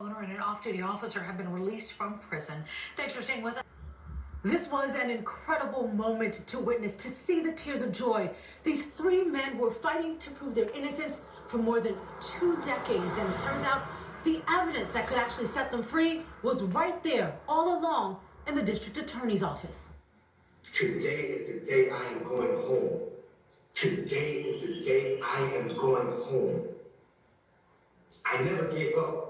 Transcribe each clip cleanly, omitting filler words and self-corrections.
Owner and an off-duty officer have been released from prison. Thanks for staying with us. This was an incredible moment to witness, to see the tears of joy. These three men were fighting to prove their innocence for more than 2 decades, and it turns out the evidence that could actually set them free was right there all along in the district attorney's office. Today is the day I am going home. Today is the day I am going home. I never gave up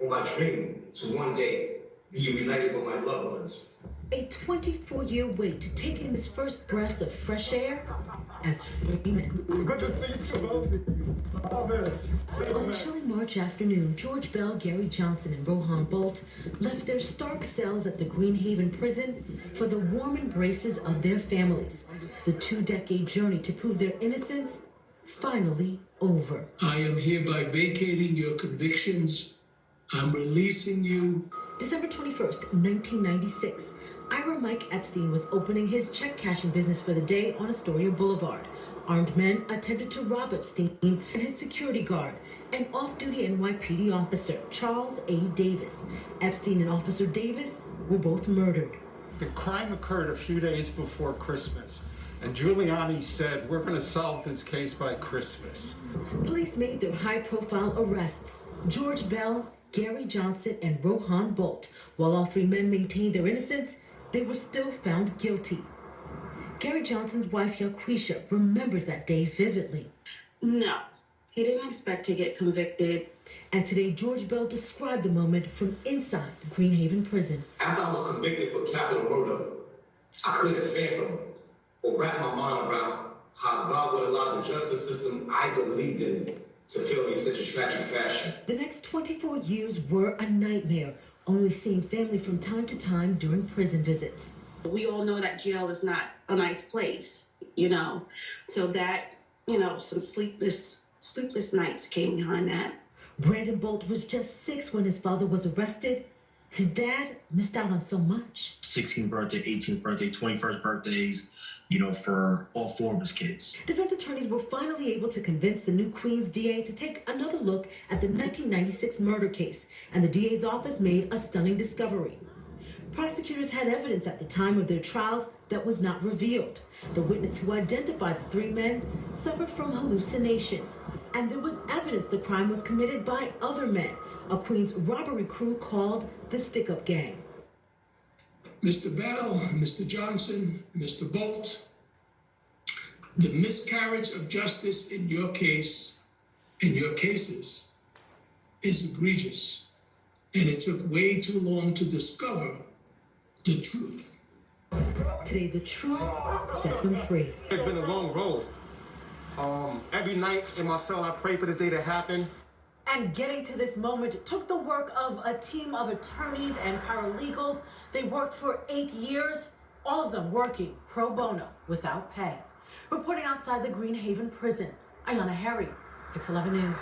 on my dream to one day be reunited with my loved ones. A 24-year wait to take in his first breath of fresh air as free men. Good to see you. Oh, man. On a chilly March afternoon, George Bell, Gary Johnson, and Rohan Bolt left their stark cells at the Greenhaven prison for the warm embraces of their families. The 2-decade journey to prove their innocence finally over. I am hereby vacating your convictions. I'm releasing you. December 21st, 1996. Ira Mike Epstein was opening his check-cashing business for the day on Astoria Boulevard. Armed men attempted to rob Epstein and his security guard, an off-duty NYPD officer, Charles A. Davis. Epstein and Officer Davis were both murdered. The crime occurred a few days before Christmas, and Giuliani said, "We're going to solve this case by Christmas." Police made their high-profile arrests. George Bell, Gary Johnson, and Rohan Bolt. While all three men maintained their innocence, they were still found guilty. Gary Johnson's wife, Yaquisha, remembers that day vividly. No, he didn't expect to get convicted. And today, George Bell described the moment from inside Greenhaven prison. After I was convicted for capital murder, I couldn't fathom or wrap my mind around how God would allow the justice system I believed in to fail me in such a tragic fashion. The next 24 years were a nightmare, only seeing family from time to time during prison visits. We all know that jail is not a nice place, so that, some sleepless nights came behind that. Brandon Bolt was just 6 when his father was arrested. His dad missed out on so much. 16th birthday, 18th birthday, 21st birthdays, for all 4 of his kids. Defense attorneys were finally able to convince the new Queens DA to take another look at the 1996 murder case, and the DA's office made a stunning discovery. Prosecutors had evidence at the time of their trials that was not revealed. The witness who identified the 3 men suffered from hallucinations, and there was evidence the crime was committed by other men, a Queens robbery crew called the Stick-Up Gang. Mr. Bell, Mr. Johnson, Mr. Bolt, the miscarriage of justice in your case, in your cases, is egregious, and it took way too long to discover the truth. Today, the truth set them free. It's been a long road. Every night in my cell, I pray for this day to happen. And getting to this moment took the work of a team of attorneys and paralegals. They worked for 8 years, all of them working pro bono without pay. Reporting outside the Greenhaven prison, Ayana Harry, X11 News.